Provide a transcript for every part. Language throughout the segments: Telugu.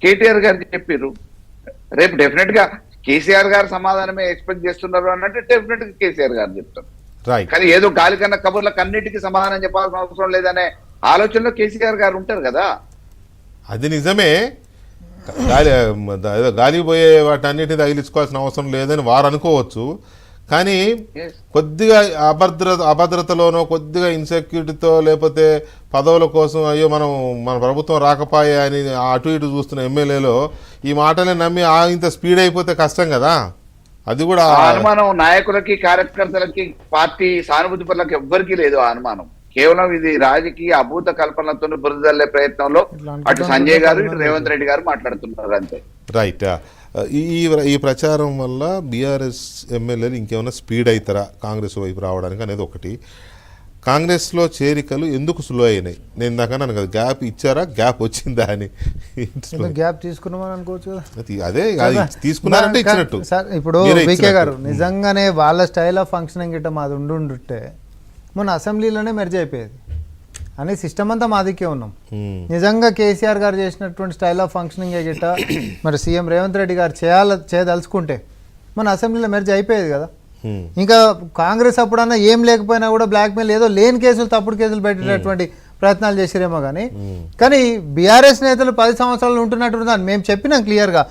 కేటీఆర్ గారికి చెప్పారు. రేపు డెఫినెట్ గా కేసీఆర్ గారు సమాధానమే ఎక్స్పెక్ట్ చేస్తున్నారు అన్నట్టు డెఫినెట్ గా కేసీఆర్ గారు చెప్తారు. కానీ ఏదో గాలి కన్నా కబుర్లకు అన్నిటికీ సమాధానం చెప్పాల్సిన అవసరం లేదనే ఆలోచనలో కేసీఆర్ గారు ఉంటారు కదా. అది నిజమే. గాలి పోయే వాటి అన్నిటిని తగిలించుకోవాల్సిన అవసరం లేదని వారు అనుకోవచ్చు. కానీ కొద్దిగా అభద్రతలోనో కొద్దిగా ఇన్సెక్యూరిటీతో లేకపోతే పదవుల కోసం అయ్యో మన ప్రభుత్వం రాకపోయే అని అటు ఇటు చూస్తున్న ఎమ్మెల్యేలో ఈ మాటలే నమ్మి ఇంత స్పీడ్ అయిపోతే కష్టం కదా. అది కూడా అనుమానం నాయకులకి కార్యకర్తలకి పార్టీ సానుభూతి పరులకు ఎవ్వరికీ లేదు ఆ అనుమానం. కేవలం ఇది రాజకీయ అభూత కల్పనతో బురదల్లే ప్రయత్నంలో అటు సంజయ్ గారు ఇటు రేవంత్ రెడ్డి గారు మాట్లాడుతున్నారు అంతే. రైట్. ఈ ప్రచారం వల్ల బీఆర్ఎస్ ఎమ్మెల్యేలు ఇంకేమైనా స్పీడ్ అవుతారా కాంగ్రెస్ వైపు రావడానికి అనేది ఒకటి. కాంగ్రెస్లో చేరికలు ఎందుకు స్లో అయినాయి? నేను ఇందాకన్నాను కదా, గ్యాప్ ఇచ్చారా, గ్యాప్ వచ్చిందా అని. గ్యాప్ తీసుకున్నామని అనుకోవచ్చు కదా. అదే తీసుకున్నారంటే ఇచ్చినట్టు. సార్ ఇప్పుడు వికే గారు నిజంగానే వాళ్ళ స్టైల్ ఆఫ్ ఫంక్షనింగ్ గిట్ట మాది ఉండుంటే మొన్న అసెంబ్లీలోనే మెర్జ్ అయిపోయేది అని సిస్టమ్ అంతా మాదికే ఉన్నాం. నిజంగా కేసీఆర్ గారు చేసినటువంటి స్టైల్ ఆఫ్ ఫంక్షనింగ్ గిట్ట మరి సీఎం రేవంత్ రెడ్డి గారు చేయదలుచుకుంటే మన అసెంబ్లీలో మెర్జ్ అయిపోయేది కదా. ఇంకా కాంగ్రెస్ అప్పుడన్నా ఏం లేకపోయినా కూడా బ్లాక్మెయిల్ ఏదో లేని కేసులు తప్పుడు కేసులు పెట్టేటటువంటి ప్రయత్నాలు చేసిరేమో కానీ బీఆర్ఎస్ నేతలు 10 సంవత్సరాలు ఉంటున్నట్టు మేము చెప్పినాం క్లియర్గా.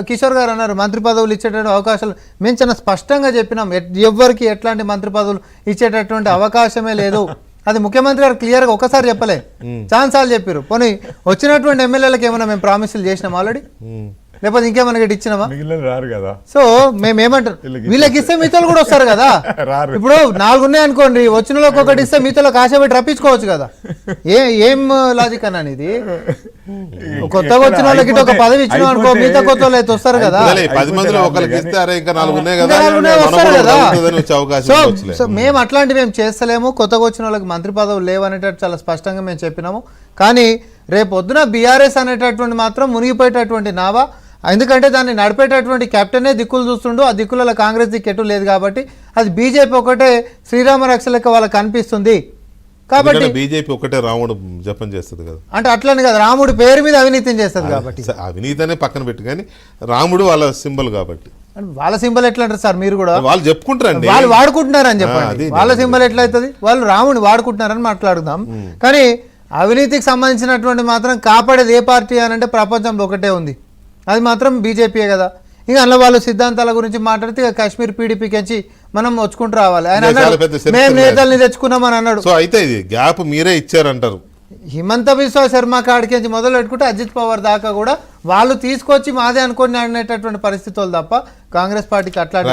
కిషోర్ గారు అన్నారు మంత్రి పదవులు ఇచ్చేటువంటి అవకాశాలు మేము చాలా స్పష్టంగా చెప్పినాం. ఎవరికి ఎట్లాంటి మంత్రి పదవులు ఇచ్చేటటువంటి అవకాశమే లేదు. అది ముఖ్యమంత్రి గారు క్లియర్గా ఒకసారి చెప్పలే, ఛాన్స్ సార్లు చెప్పారు. పోనీ వచ్చినటువంటి ఎమ్మెల్యేలకు ఏమైనా మేము ప్రామిసులు చేసినాం ఆల్రెడీ, లేకపోతే ఇంకేమన్నా ఇచ్చినామా? రారు కదా. సో మేమేమంటారు, వీళ్ళకి ఇస్తే మిగతాలు కూడా వస్తారు కదా. ఇప్పుడు 4 ఉన్నాయి అనుకోండి, వచ్చిన వాళ్ళకి ఒకటి ఇస్తే మిగతాలో కాశ పెట్టి రప్పించుకోవచ్చు కదా. ఏం లాజిక్ అన్న ఇది? కొత్తగా వచ్చిన వాళ్ళకి ఒక పదవి ఇచ్చిన అనుకో, మిగతా కొత్త వాళ్ళు అయితే వస్తారు కదా. సో మేము అట్లాంటివి మేము చేస్తలేము. కొత్తగా వచ్చిన వాళ్ళకి మంత్రి పదవులు లేవు అనేటట్టు చాలా స్పష్టంగా మేము చెప్పినాము. కానీ రేపు పొద్దున బీఆర్ఎస్ అనేటటువంటి మాత్రం మునిగిపోయేటటువంటి నావా. ఎందుకంటే దాన్ని నడిపేటటువంటి కెప్టెనే దిక్కులు చూస్తుండు. ఆ దిక్కులలో కాంగ్రెస్ దిక్కెటు లేదు కాబట్టి అది బీజేపీ ఒకటే శ్రీరామ రక్ష లెక్క వాళ్ళకి కనిపిస్తుంది. కాబట్టి బీజేపీ ఒకటే రాముడు జపం చేస్తుంది కదా. అంటే అట్లని కదా, రాముడి పేరు మీద అవినీతిని చేస్తుంది కాబట్టి. అవినీతి అనే పక్కన పెట్టి కానీ రాముడు వాళ్ళ సింబల్ కాబట్టి. వాళ్ళ సింబల్ ఎట్లా అంటారు సార్? మీరు కూడా వాళ్ళు చెప్పుకుంటారండి, వాళ్ళు వాడుకుంటున్నారని చెప్పండి. వాళ్ళ సింబల్ ఎట్లా అవుతుంది? వాళ్ళు రాముడిని వాడుకుంటున్నారని మాట్లాడుదాం. కానీ అవినీతికి సంబంధించినటువంటి మాత్రం కాపాడేది ఏ పార్టీ అని అంటే ప్రపంచంలో ఒకటే ఉంది, అది మాత్రం బీజేపీయే కదా. ఇక అందులో వాళ్ళు సిద్ధాంతాల గురించి మాట్లాడితే ఇక కాశ్మీర్ పీడీపీకి మనం వచ్చుకుంటూ రావాలి. ఆయన మేము నేతల్ని తెచ్చుకున్నామని అన్నాడు. సో అయితే ఇది గ్యాప్ మీరే ఇచ్చారంటారు. హిమంత బిశ్వ శర్మ కాడికి మొదలు పెట్టుకుంటే అజిత్ పవార్ దాకా కూడా వాళ్ళు తీసుకొచ్చి మాదే అనుకొని అనేటటువంటి పరిస్థితులు తప్ప కాంగ్రెస్ పార్టీకి అట్లాంటి